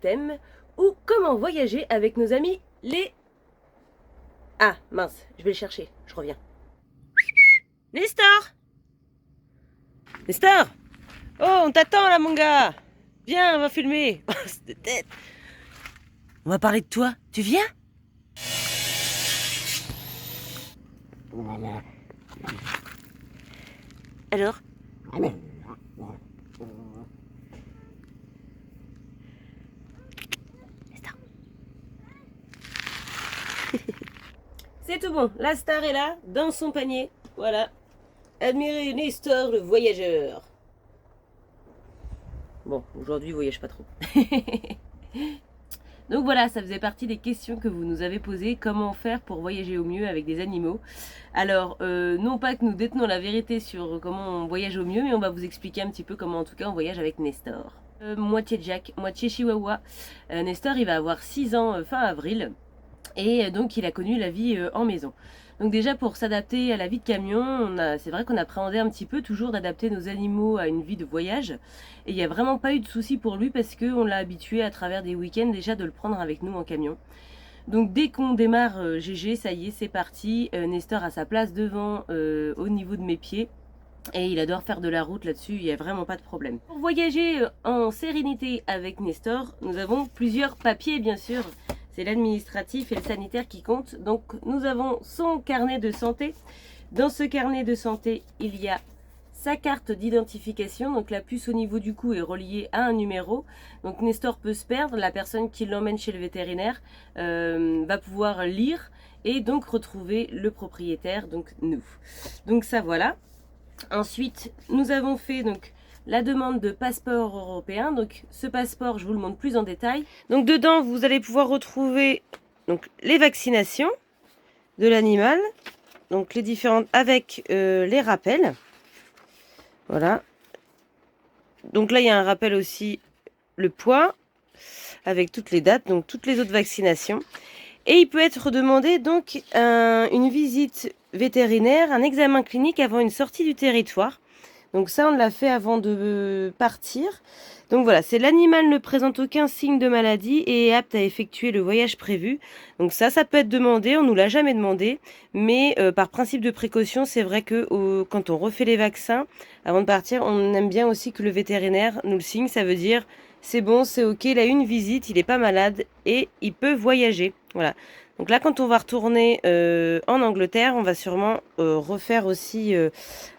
thème ou comment voyager avec nos amis les... Ah mince, je vais le chercher, je reviens. Nestor! Nestor! Oh, on t'attend là mon gars! Viens, on va filmer! Oh, cette tête! On va parler de toi, tu viens? Alors? C'est tout bon, la star est là, dans son panier. Voilà. Admirez Nestor le voyageur. Bon, aujourd'hui, il voyage pas trop. Donc voilà, ça faisait partie des questions que vous nous avez posées. Comment faire pour voyager au mieux avec des animaux? Alors, non pas que nous détenons la vérité sur comment on voyage au mieux, mais on va vous expliquer un petit peu comment en tout cas on voyage avec Nestor. Moitié Jack, moitié Chihuahua. Nestor, il va avoir 6 ans fin avril. Et donc il a connu la vie en maison. Donc déjà pour s'adapter à la vie de camion, c'est vrai qu'on appréhendait un petit peu toujours d'adapter nos animaux à une vie de voyage. Et il n'y a vraiment pas eu de souci pour lui parce qu'on l'a habitué à travers des week-ends déjà de le prendre avec nous en camion. Donc dès qu'on démarre GG, ça y est, c'est parti. Nestor a sa place devant au niveau de mes pieds. Et il adore faire de la route là-dessus, il n'y a vraiment pas de problème. Pour voyager en sérénité avec Nestor, nous avons plusieurs papiers bien sûr. C'est l'administratif et le sanitaire qui comptent. Donc nous avons son carnet de santé. Dans ce carnet de santé, il y a sa carte d'identification. Donc la puce au niveau du cou est reliée à un numéro. Donc Nestor peut se perdre. La personne qui l'emmène chez le vétérinaire va pouvoir lire et donc retrouver le propriétaire, donc nous. Donc ça voilà. Ensuite, nous avons fait donc la demande de passeport européen. Donc ce passeport, je vous le montre plus en détail. Donc dedans, vous allez pouvoir retrouver donc les vaccinations de l'animal, donc les différentes avec les rappels. Voilà. Donc là, il y a un rappel aussi le poids avec toutes les dates, donc toutes les autres vaccinations. Et il peut être demandé donc une visite vétérinaire, un examen clinique avant une sortie du territoire. Donc ça, on l'a fait avant de partir. Donc voilà, c'est l'animal ne présente aucun signe de maladie et est apte à effectuer le voyage prévu. Donc ça peut être demandé, on nous l'a jamais demandé. Mais par principe de précaution, c'est vrai que quand on refait les vaccins, avant de partir, on aime bien aussi que le vétérinaire nous le signe. Ça veut dire, c'est bon, c'est ok, il a eu une visite, il n'est pas malade et il peut voyager. Voilà. Donc là, quand on va retourner en Angleterre, on va sûrement refaire aussi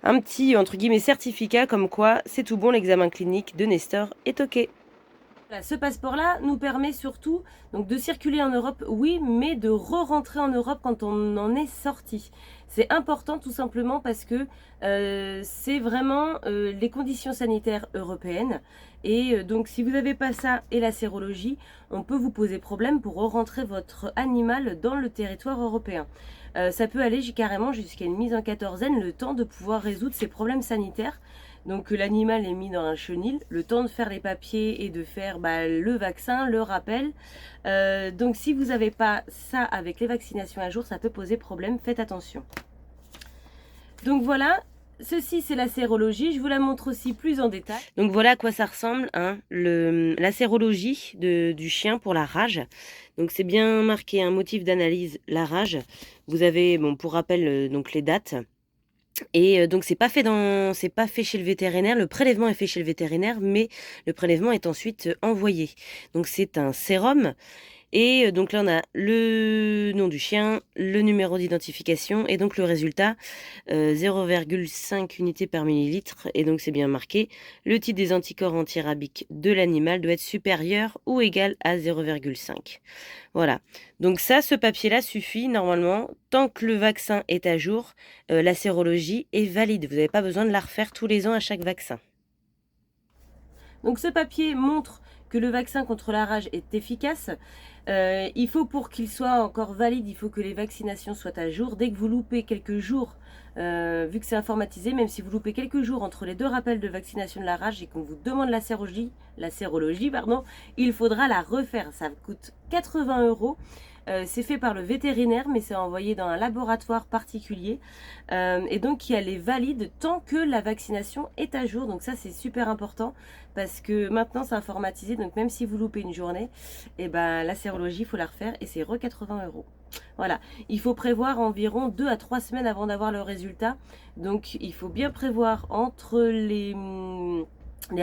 un petit, entre guillemets, certificat comme quoi c'est tout bon, l'examen clinique de Nestor est ok. Voilà, ce passeport-là nous permet surtout donc, de circuler en Europe, oui, mais de re-rentrer en Europe quand on en est sorti. C'est important tout simplement parce que c'est vraiment les conditions sanitaires européennes. Et donc si vous n'avez pas ça et la sérologie, on peut vous poser problème pour re-rentrer votre animal dans le territoire européen. Ça peut aller carrément jusqu'à une mise en quatorzaine, le temps de pouvoir résoudre ces problèmes sanitaires. Donc l'animal est mis dans un chenil, le temps de faire les papiers et de faire le vaccin, le rappel. Donc si vous n'avez pas ça avec les vaccinations à jour, ça peut poser problème, faites attention. Donc voilà, ceci c'est la sérologie, je vous la montre aussi plus en détail. Donc voilà à quoi ça ressemble, hein, la sérologie du chien pour la rage. Donc c'est bien marqué un motif d'analyse, la rage. Vous avez, bon, pour rappel, donc les dates. Et donc c'est pas fait chez le vétérinaire, le prélèvement est fait chez le vétérinaire, mais le prélèvement est ensuite envoyé. Donc c'est un sérum. Et donc là, on a le nom du chien, le numéro d'identification et donc le résultat 0,5 unités par millilitre. Et donc c'est bien marqué. Le type des anticorps antirabiques de l'animal doit être supérieur ou égal à 0,5. Voilà. Donc ça, ce papier-là suffit normalement. Tant que le vaccin est à jour, la sérologie est valide. Vous n'avez pas besoin de la refaire tous les ans à chaque vaccin. Donc ce papier montre que le vaccin contre la rage est efficace. Il faut, pour qu'il soit encore valide, il faut que les vaccinations soient à jour. Dès que vous loupez quelques jours, vu que c'est informatisé, même si vous loupez quelques jours entre les deux rappels de vaccination de la rage et qu'on vous demande la sérologie, il faudra la refaire. Ça coûte 80 €. C'est fait par le vétérinaire, mais c'est envoyé dans un laboratoire particulier. Et donc qui elle est valide tant que la vaccination est à jour. Donc ça c'est super important parce que maintenant c'est informatisé. Donc même si vous loupez une journée, et ben la sérologie il faut la refaire et c'est 80 €. Voilà, il faut prévoir environ 2 à 3 semaines avant d'avoir le résultat. Donc il faut bien prévoir entre les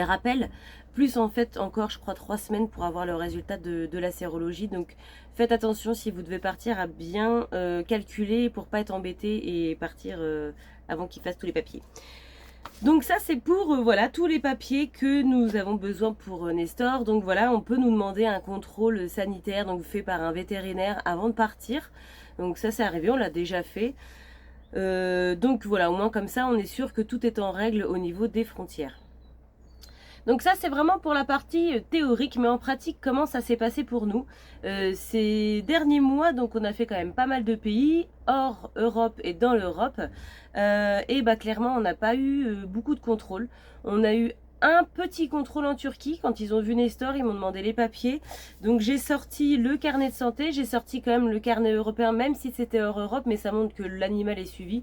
rappels, plus en fait encore je crois 3 semaines pour avoir le résultat de la sérologie. Donc faites attention si vous devez partir à bien calculer pour pas être embêté et partir avant qu'il fasse tous les papiers. Donc ça c'est pour voilà tous les papiers que nous avons besoin pour Nestor. Donc voilà, on peut nous demander un contrôle sanitaire donc fait par un vétérinaire avant de partir. Donc ça c'est arrivé, on l'a déjà fait. Donc voilà, au moins comme ça on est sûr que tout est en règle au niveau des frontières. Donc ça c'est vraiment pour la partie théorique, mais en pratique comment ça s'est passé pour nous ces derniers mois. Donc on a fait quand même pas mal de pays hors Europe et dans l'Europe, et bah clairement on n'a pas eu beaucoup de contrôles. On a eu un petit contrôle en Turquie quand ils ont vu Nestor, ils m'ont demandé les papiers. Donc j'ai sorti le carnet de santé, j'ai sorti quand même le carnet européen même si c'était hors Europe, mais ça montre que l'animal est suivi.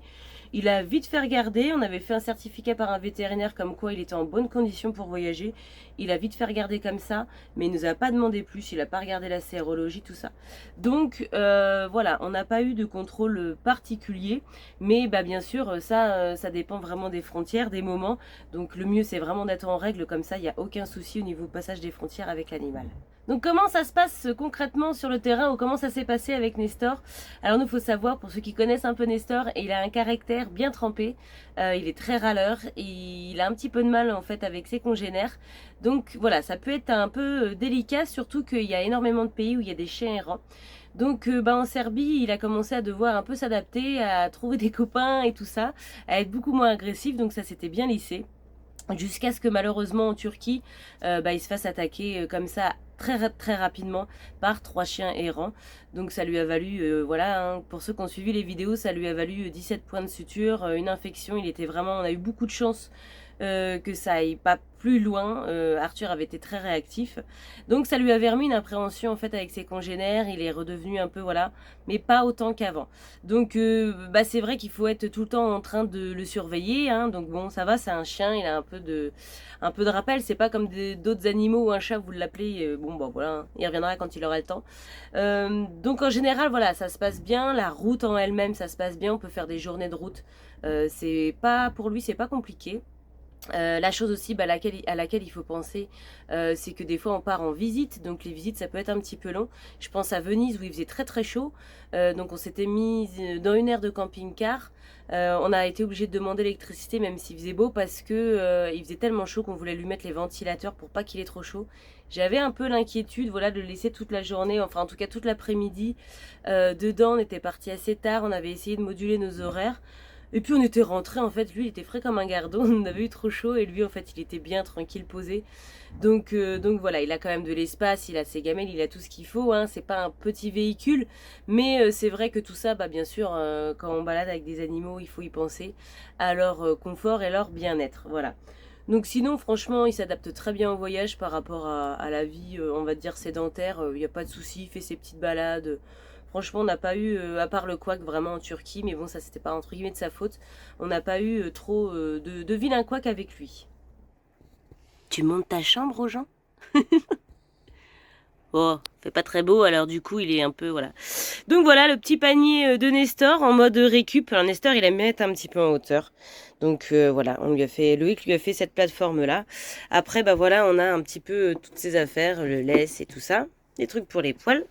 Il a vite fait regarder, on avait fait un certificat par un vétérinaire comme quoi il était en bonne condition pour voyager. Il a vite fait regarder comme ça, mais il nous a pas demandé plus, il a pas regardé la sérologie, tout ça. Donc voilà, on n'a pas eu de contrôle particulier, mais bah, bien sûr ça dépend vraiment des frontières, des moments. Donc le mieux c'est vraiment d'être en règle, comme ça il n'y a aucun souci au niveau passage des frontières avec l'animal. Donc comment ça se passe concrètement sur le terrain, ou comment ça s'est passé avec Nestor? Alors nous, il faut savoir, pour ceux qui connaissent un peu Nestor, il a un caractère bien trempé, il est très râleur, il a un petit peu de mal en fait avec ses congénères. Donc voilà, ça peut être un peu délicat, surtout qu'il y a énormément de pays où il y a des chiens errants. Donc bah, en Serbie, il a commencé à devoir un peu s'adapter, à trouver des copains et tout ça, à être beaucoup moins agressif, donc ça s'était bien lissé. Jusqu'à ce que malheureusement en Turquie, bah, il se fasse attaquer comme ça très rapidement par 3 chiens errants. Donc ça lui a valu, voilà, hein, pour ceux qui ont suivi les vidéos, ça lui a valu 17 points de suture, une infection. Il était vraiment, on a eu beaucoup de chance que ça aille pas plus loin. Arthur avait été très réactif, donc ça lui avait remis une appréhension en fait avec ses congénères. Il est redevenu un peu voilà, mais pas autant qu'avant. Donc bah, c'est vrai qu'il faut être tout le temps en train de le surveiller, hein. Donc bon, ça va, c'est un chien, il a un peu de rappel. C'est pas comme d'autres animaux ou un chat, vous l'appelez, bon bah voilà, hein, il reviendra quand il aura le temps. Donc en général voilà, ça se passe bien. La route en elle-même, ça se passe bien. On peut faire des journées de route. C'est pas, pour lui c'est pas compliqué. La chose aussi bah, à laquelle il faut penser, c'est que des fois on part en visite, donc les visites ça peut être un petit peu long. Je pense à Venise où il faisait très chaud, donc on s'était mis dans une aire de camping-car. On a été obligé de demander l'électricité même s'il faisait beau, parce que il faisait tellement chaud qu'on voulait lui mettre les ventilateurs pour pas qu'il ait trop chaud. J'avais un peu l'inquiétude voilà, de le laisser toute la journée, enfin en tout cas toute l'après-midi dedans. On était parti assez tard, on avait essayé de moduler nos horaires. Et puis on était rentré, en fait, lui il était frais comme un gardon, on avait eu trop chaud, et lui en fait il était bien tranquille, posé. Donc voilà, il a quand même de l'espace, il a ses gamelles, il a tout ce qu'il faut, hein. C'est pas un petit véhicule, mais c'est vrai que tout ça, bah, bien sûr, quand on balade avec des animaux, il faut y penser à leur confort et leur bien-être, voilà. Donc sinon, franchement, il s'adapte très bien au voyage par rapport à la vie, on va dire, sédentaire. Il n'y a pas de souci, il fait ses petites balades. Franchement, on n'a pas eu, à part le couac vraiment en Turquie, mais bon, ça c'était pas entre guillemets de sa faute, on n'a pas eu trop de vilain couac avec lui. Tu montes ta chambre aux gens? Oh, fait pas très beau, alors du coup il est un peu, voilà. Donc voilà le petit panier de Nestor en mode récup. Alors Nestor il aime bien être un petit peu en hauteur. Donc voilà, on lui a fait, Loïc lui a fait cette plateforme là. Après bah voilà, on a un petit peu toutes ses affaires, le laisse et tout ça. Des trucs pour les poils.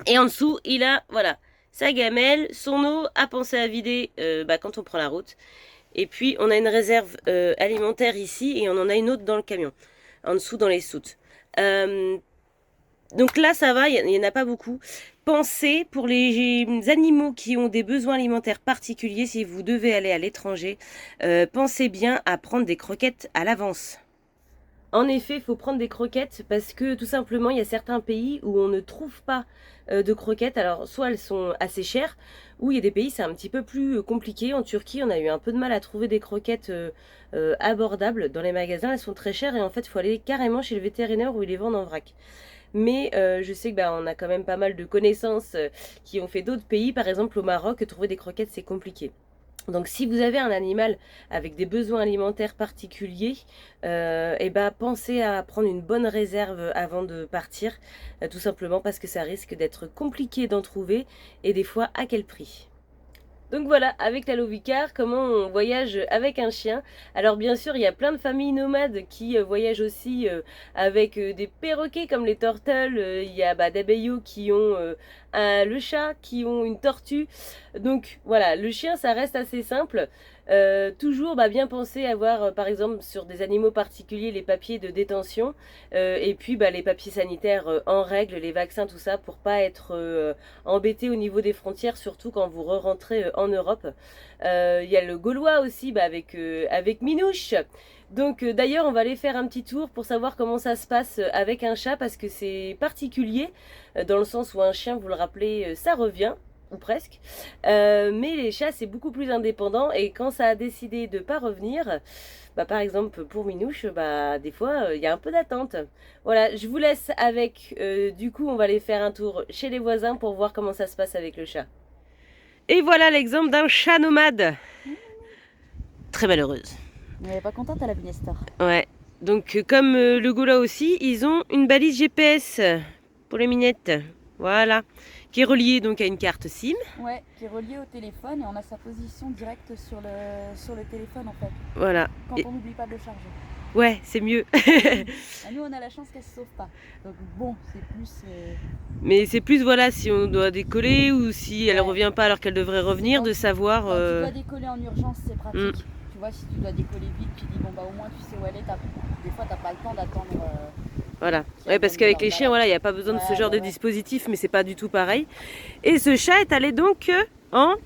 Et en dessous, il a, voilà, sa gamelle, son eau à penser à vider bah, quand on prend la route. Et puis, on a une réserve alimentaire ici, et on en a une autre dans le camion, en dessous dans les soutes. Donc là, ça va, il n'y en a pas beaucoup. Pensez, pour les animaux qui ont des besoins alimentaires particuliers, si vous devez aller à l'étranger, pensez bien à prendre des croquettes à l'avance. En effet, il faut prendre des croquettes parce que tout simplement, il y a certains pays où on ne trouve pas de croquettes. Alors, soit elles sont assez chères, ou il y a des pays, c'est un petit peu plus compliqué. En Turquie, on a eu un peu de mal à trouver des croquettes abordables dans les magasins. Elles sont très chères et en fait, il faut aller carrément chez le vétérinaire où ils les vendent en vrac. mais je sais que on a quand même pas mal de connaissances qui ont fait d'autres pays. Par exemple au Maroc, trouver des croquettes c'est compliqué. Donc si vous avez un animal avec des besoins alimentaires particuliers, pensez à prendre une bonne réserve avant de partir, tout simplement parce que ça risque d'être compliqué d'en trouver et des fois à quel prix. Donc voilà, avec la Lovicar, comment on voyage avec un chien. Alors bien sûr, il y a plein de familles nomades qui voyagent aussi avec des perroquets comme les turtles. Il y a des bayous qui ont le chat, qui ont une tortue. Donc voilà, le chien, ça reste assez simple. Toujours bien penser à avoir par exemple sur des animaux particuliers les papiers de détention et puis les papiers sanitaires en règle, les vaccins, tout ça pour pas être embêté au niveau des frontières, surtout quand vous re-rentrez en Europe. Il y a le Gaulois aussi avec Minouche. Donc d'ailleurs on va aller faire un petit tour pour savoir comment ça se passe avec un chat parce que c'est particulier dans le sens où un chien, vous le rappelez, ça revient ou presque, mais les chats c'est beaucoup plus indépendant et quand ça a décidé de pas revenir, par exemple pour Minouche, des fois il y a un peu d'attente. Voilà, je vous laisse avec, du coup on va aller faire un tour chez les voisins pour voir comment ça se passe avec le chat. Et voilà l'exemple d'un chat nomade. Très malheureuse. Mais elle est pas contente à la Binestor. Ouais, donc comme le Gaulois aussi, ils ont une balise GPS pour les minettes. Voilà, qui est reliée donc à une carte SIM. Ouais, qui est reliée au téléphone et on a sa position directe sur le téléphone en fait. Voilà. Quand on n'oublie pas de le charger. Ouais, c'est mieux. Nous on a la chance qu'elle se sauve pas. Donc bon, c'est plus... Mais c'est plus voilà, si on doit décoller ou si elle revient pas alors qu'elle devrait revenir, de savoir... Quand tu dois décoller en urgence, c'est pratique. Tu vois, si tu dois décoller vite, tu dis au moins tu sais où elle est. Des fois t'as pas le temps d'attendre... Voilà, ouais, parce qu'avec les chiens, il n'y a pas besoin de ce genre de dispositif, mais c'est pas du tout pareil. Et ce chat est allé donc en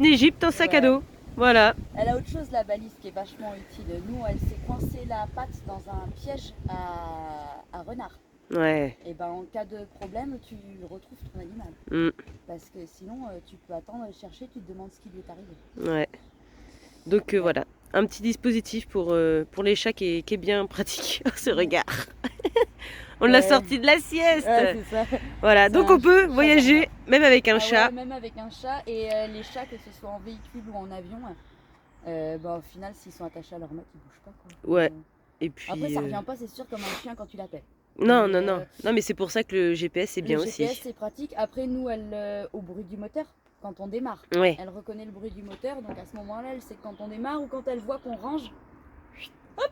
Égypte en sac à dos. Voilà. Elle a autre chose, la balise, qui est vachement utile. Nous, elle s'est coincée la patte dans un piège à renard. Ouais. Et en cas de problème, tu retrouves ton animal. Parce que sinon, tu peux attendre, le chercher, tu te demandes ce qui lui est arrivé. Ouais. Donc voilà, un petit dispositif pour les chats qui est bien pratique. Ce regard. On l'a sorti de la sieste. Ouais, c'est ça. Voilà, donc on peut voyager même avec un chat. Ouais, même avec un chat. Et les chats, que ce soit en véhicule ou en avion, au final, s'ils sont attachés à leur maître, ils bougent pas. Quoi. Ouais. Et puis, après, ça revient pas, c'est sûr, comme un chien quand tu l'appelles. Non, non, mais c'est pour ça que le GPS c'est bien aussi. Le GPS c'est pratique. Après, nous, au bruit du moteur, quand on démarre, elle reconnaît le bruit du moteur. Donc à ce moment-là, elle sait quand on démarre ou quand elle voit qu'on range. Hop,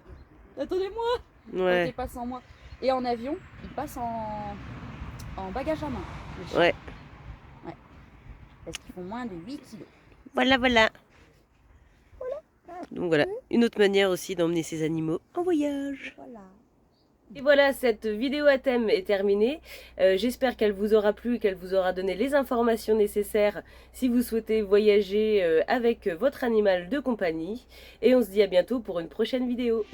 attendez-moi. Ouais. Quand il passe en moi. Et en avion, il passe en bagage à main. Ouais. Parce qu'ils font moins de 8 kilos. Voilà. Donc voilà, une autre manière aussi d'emmener ses animaux en voyage. Voilà. Et voilà, cette vidéo à thème est terminée. J'espère qu'elle vous aura plu, qu'elle vous aura donné les informations nécessaires si vous souhaitez voyager avec votre animal de compagnie. Et on se dit à bientôt pour une prochaine vidéo.